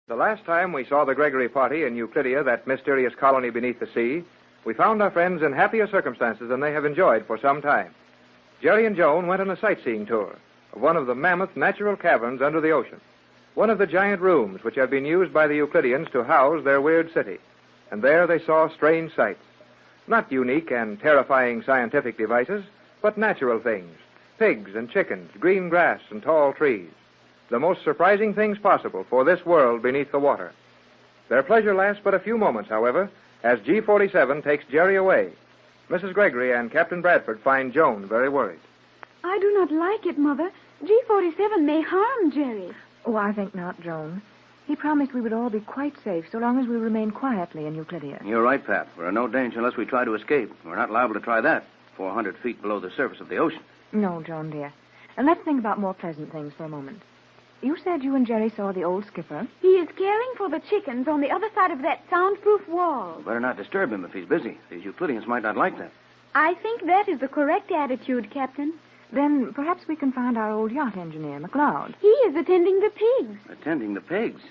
The last time we saw the Gregory party in Euclidia, that mysterious colony beneath the sea, we found our friends in happier circumstances than they have enjoyed for some time. Jerry and Joan went on a sightseeing tour of one of the mammoth natural caverns under the ocean, one of the giant rooms which have been used by the Euclideans to house their weird city. And there they saw strange sights, not unique and terrifying scientific devices, but natural things, pigs and chickens, green grass and tall trees. The most surprising things possible for this world beneath the water. Their pleasure lasts but a few moments, however, as G-47 takes Jerry away. Mrs. Gregory and Captain Bradford find Joan very worried. I do not like it, Mother. G-47 may harm Jerry. Oh, I think not, Joan. He promised we would all be quite safe so long as we remain quietly in Euclidia. You're right, Pat. We're in no danger unless we try to escape. We're not liable to try that 400 feet below the surface of the ocean. No, Joan, dear. And let's think about more pleasant things for a moment. You said you and Jerry saw the old skipper. He is caring for the chickens on the other side of that soundproof wall. Better not disturb him if he's busy. These Euclideans might not like that. I think that is the correct attitude, Captain. Then perhaps we can find our old yacht engineer, McLeod. He is attending the pigs. Attending the pigs?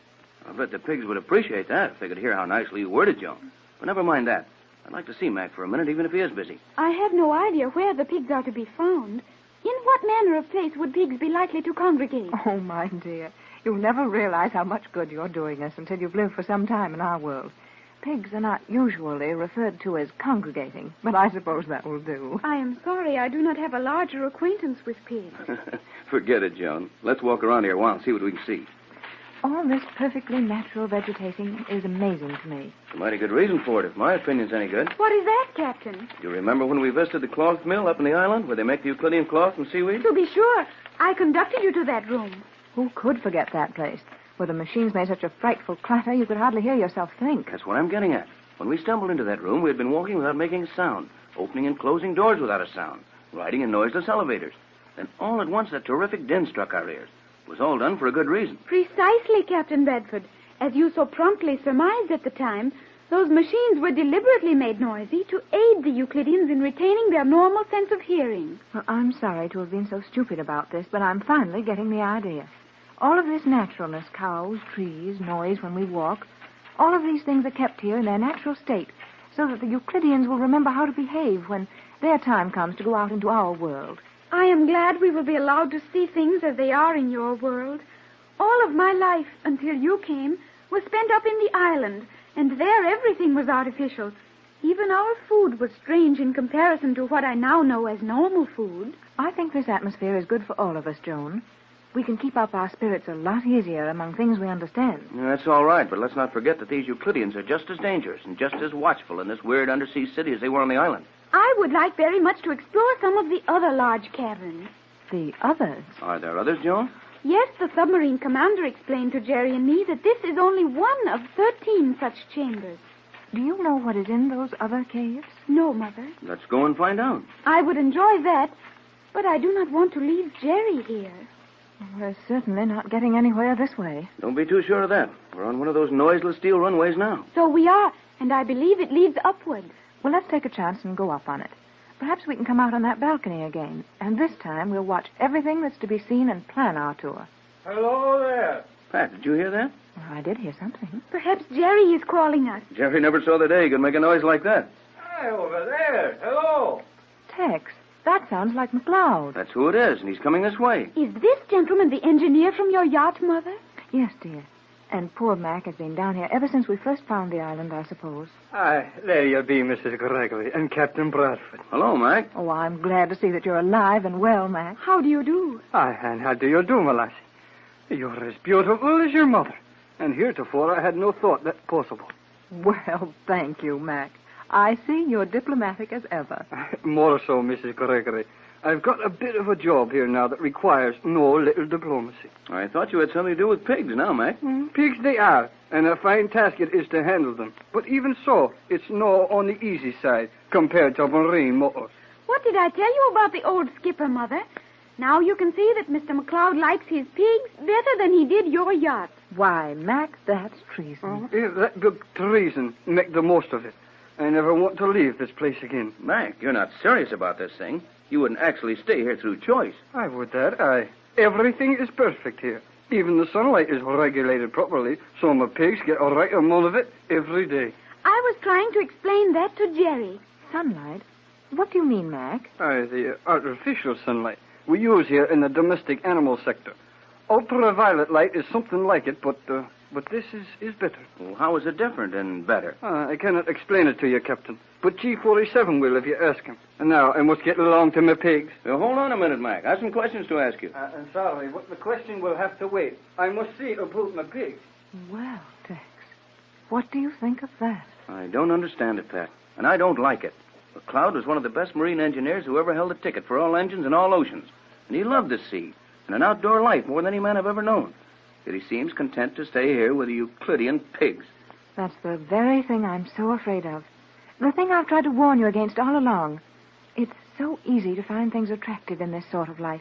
I bet the pigs would appreciate that if they could hear how nicely you worded, Joan. But never mind that. I'd like to see Mac for a minute, even if he is busy. I have no idea where the pigs are to be found. In what manner of place would pigs be likely to congregate? Oh, my dear. You'll never realize how much good you're doing us until you've lived for some time in our world. Pigs are not usually referred to as congregating, but I suppose that will do. I am sorry I do not have a larger acquaintance with pigs. Forget it, Joan. Let's walk around here a while and see what we can see. All this perfectly natural vegetating is amazing to me. There's a mighty good reason for it, if my opinion's any good. What is that, Captain? Do you remember when we visited the cloth mill up in the island where they make the Euclidean cloth from seaweed? To be sure. I conducted you to that room. Who could forget that place? Where the machines made such a frightful clatter you could hardly hear yourself think. That's what I'm getting at. When we stumbled into that room, we had been walking without making a sound, opening and closing doors without a sound, riding in noiseless elevators. Then all at once that terrific din struck our ears. It was all done for a good reason. Precisely, Captain Bedford. As you so promptly surmised at the time, those machines were deliberately made noisy to aid the Euclideans in retaining their normal sense of hearing. Well, I'm sorry to have been so stupid about this, but I'm finally getting the idea. All of this naturalness, cows, trees, noise when we walk, all of these things are kept here in their natural state so that the Euclideans will remember how to behave when their time comes to go out into our world. I am glad we will be allowed to see things as they are in your world. All of my life, until you came, was spent up in the island, and there everything was artificial. Even our food was strange in comparison to what I now know as normal food. I think this atmosphere is good for all of us, Joan. We can keep up our spirits a lot easier among things we understand. Yeah, that's all right, but let's not forget that these Euclideans are just as dangerous and just as watchful in this weird undersea city as they were on the island. I would like very much to explore some of the other large caverns. The others? Are there others, Joan? Yes, the submarine commander explained to Jerry and me that this is only one of 13 such chambers. Do you know what is in those other caves? No, Mother. Let's go and find out. I would enjoy that, but I do not want to leave Jerry here. We're certainly not getting anywhere this way. Don't be too sure of that. We're on one of those noiseless steel runways now. So we are, and I believe it leads upward. Well, let's take a chance and go up on it. Perhaps we can come out on that balcony again, and this time we'll watch everything that's to be seen and plan our tour. Hello there. Pat, did you hear that? Well, I did hear something. Perhaps Jerry is calling us. Jerry never saw the day he could make a noise like that. Hi, over there. Hello. Tex, that sounds like McLeod. That's who it is, and he's coming this way. Is this gentleman the engineer from your yacht, Mother? Yes, dear. And poor Mac has been down here ever since we first found the island, I suppose. Aye, there you be, Mrs. Gregory, and Captain Bradford. Hello, Mac. Oh, I'm glad to see that you're alive and well, Mac. How do you do? Aye, and how do you do, my lassie? You're as beautiful as your mother, and heretofore I had no thought that possible. Well, thank you, Mac. I see you're diplomatic as ever. More so, Mrs. Gregory. I've got a bit of a job here now that requires no little diplomacy. I thought you had something to do with pigs now, Mac. Pigs they are, and a fine task it is to handle them. But even so, it's no on the easy side compared to marine motors. What did I tell you about the old skipper, Mother? Now you can see that Mr. McLeod likes his pigs better than he did your yacht. Why, Mac, that's treason. If that good treason, make the most of it. I never want to leave this place again. Mac, you're not serious about this thing. You wouldn't actually stay here through choice. I would that, aye. Everything is perfect here. Even the sunlight is regulated properly, so my pigs get a right amount of it every day. I was trying to explain that to Jerry. Sunlight? What do you mean, Mac? The artificial sunlight we use here in the domestic animal sector. Ultraviolet light is something like it, but this is better. Well, how is it different and better? I cannot explain it to you, Captain. But G47 will if you ask him. And now I must get along to my pigs. Hold on a minute, Mac. I have some questions to ask you. I'm sorry, but the question will have to wait. I must see about my pigs. Well, Tex, what do you think of that? I don't understand it, Pat, and I don't like it. McLeod was one of the best marine engineers who ever held a ticket for all engines and all oceans. And he loved the sea and an outdoor life more than any man I've ever known. Yet he seems content to stay here with the Euclidean pigs. That's the very thing I'm so afraid of. The thing I've tried to warn you against all along. It's so easy to find things attractive in this sort of life.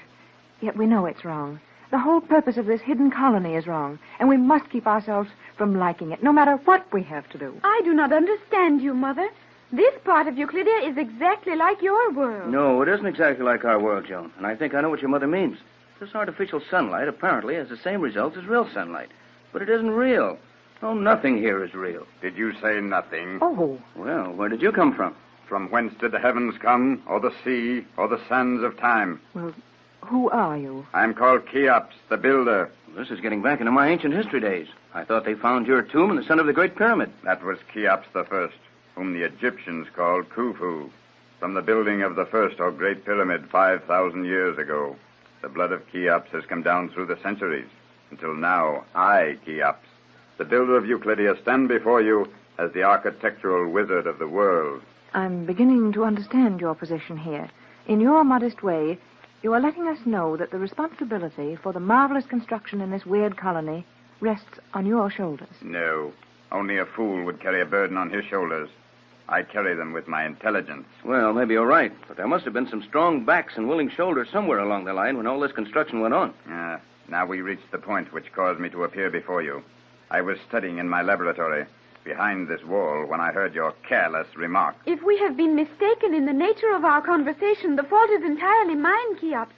Yet we know it's wrong. The whole purpose of this hidden colony is wrong, and we must keep ourselves from liking it, no matter what we have to do. I do not understand you, Mother. This part of Euclidia is exactly like your world. No, it isn't exactly like our world, Joan, and I think I know what your mother means. This artificial sunlight apparently has the same results as real sunlight, but it isn't real. Oh, nothing here is real. Did you say nothing? Oh. Well, where did you come from? From whence did the heavens come, or the sea, or the sands of time? Well, who are you? I'm called Cheops, the builder. This is getting back into my ancient history days. I thought they found your tomb in the center of the Great Pyramid. That was Cheops the First, whom the Egyptians called Khufu. From the building of the first or Great Pyramid 5,000 years ago, the blood of Cheops has come down through the centuries. Until now, I, Cheops, the builder of Euclidia, stand before you as the architectural wizard of the world. I'm beginning to understand your position here. In your modest way, you are letting us know that the responsibility for the marvelous construction in this weird colony rests on your shoulders. No, only a fool would carry a burden on his shoulders. I carry them with my intelligence. Well, maybe you're right, but there must have been some strong backs and willing shoulders somewhere along the line when all this construction went on. Now we reach the point which caused me to appear before you. I was studying in my laboratory behind this wall when I heard your careless remark. If we have been mistaken in the nature of our conversation, the fault is entirely mine, Cheops.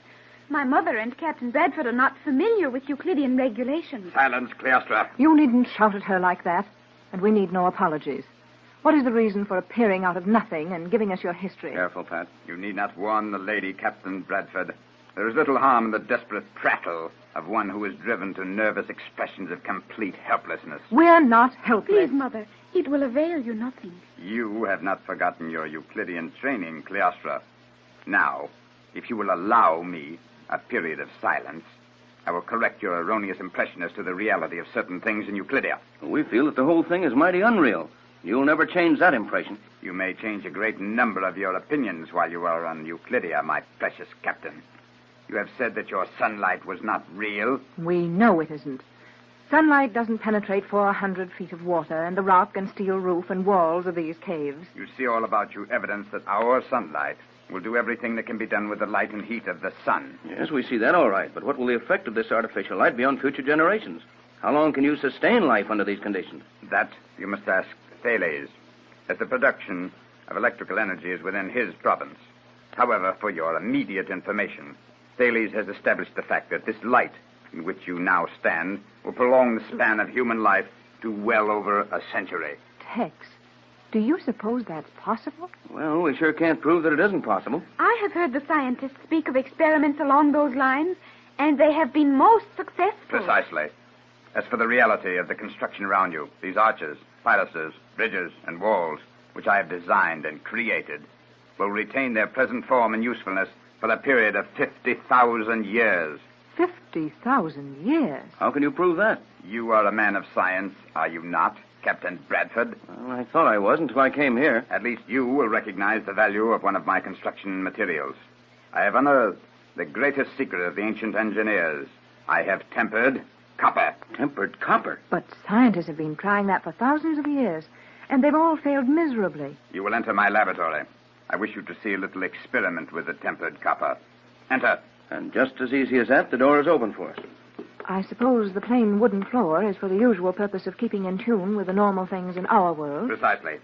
My mother and Captain Bradford are not familiar with Euclidean regulations. Silence, Cleostra. You needn't shout at her like that, and we need no apologies. What is the reason for appearing out of nothing and giving us your history? Careful, Pat. You need not warn the lady, Captain Bradford. There is little harm in the desperate prattle of one who is driven to nervous expressions of complete helplessness. We're not helpless. Please, Mother, it will avail you nothing. You have not forgotten your Euclidean training, Cleostra. Now, if you will allow me a period of silence, I will correct your erroneous impression as to the reality of certain things in Euclidia. We feel that the whole thing is mighty unreal. You'll never change that impression. You may change a great number of your opinions while you are on Euclidia, my precious captain. You have said that your sunlight was not real. We know it isn't. Sunlight doesn't penetrate 400 feet of water and the rock and steel roof and walls of these caves. You see all about you evidence that our sunlight will do everything that can be done with the light and heat of the sun. Yes, we see that all right, but what will the effect of this artificial light be on future generations? How long can you sustain life under these conditions? That you must ask Thales, as the production of electrical energy is within his province. However, for your immediate information, Thales has established the fact that this light in which you now stand will prolong the span of human life to well over a century. Tex, do you suppose that's possible? Well, we sure can't prove that it isn't possible. I have heard the scientists speak of experiments along those lines, and they have been most successful. Precisely. As for the reality of the construction around you, these arches, pilasters, bridges, and walls, which I have designed and created, will retain their present form and usefulness for a period of 50,000 years. 50,000 years? How can you prove that? You are a man of science, are you not, Captain Bradford? Well, I thought I was until I came here. At least you will recognize the value of one of my construction materials. I have unearthed the greatest secret of the ancient engineers. I have tempered copper. Tempered copper? But scientists have been trying that for thousands of years, and they've all failed miserably. You will enter my laboratory. I wish you to see a little experiment with the tempered copper. Enter. And just as easy as that, the door is open for us. I suppose the plain wooden floor is for the usual purpose of keeping in tune with the normal things in our world. Precisely.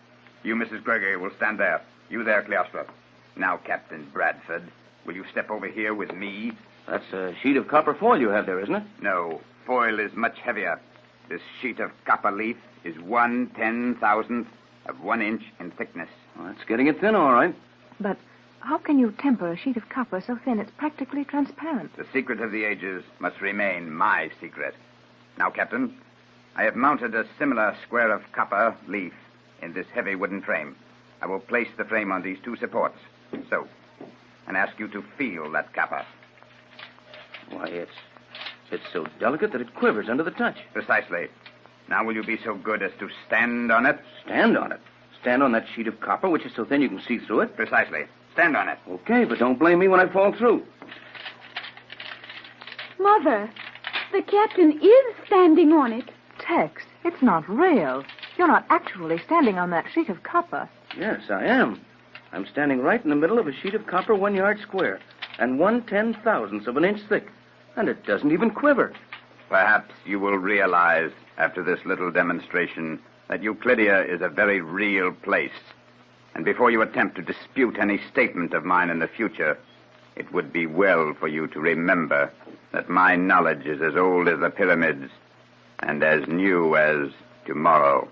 You, Mrs. Gregory, will stand there. You there, Cleostra. Now, Captain Bradford, will you step over here with me? That's a sheet of copper foil you have there, isn't it? No. foil is much heavier. This sheet of copper leaf is 1/10,000th of 1 inch in thickness. Well, that's getting it thin, all right. But how can you temper a sheet of copper so thin it's practically transparent? The secret of the ages must remain my secret. Now, Captain, I have mounted a similar square of copper leaf in this heavy wooden frame. I will place the frame on these 2 supports. So, and ask you to feel that copper. Why, it's so delicate that it quivers under the touch. Precisely. Now will you be so good as to stand on it? Stand on it? Stand on that sheet of copper, which is so thin you can see through it? Precisely. Stand on it. Okay, but don't blame me when I fall through. Mother, the captain is standing on it. Tex, it's not real. You're not actually standing on that sheet of copper. Yes, I am. I'm standing right in the middle of a sheet of copper 1 yard square and 1/10,000th of an inch thick. And it doesn't even quiver. Perhaps you will realize, after this little demonstration, that Euclidia is a very real place. And before you attempt to dispute any statement of mine in the future, it would be well for you to remember that my knowledge is as old as the pyramids and as new as tomorrow.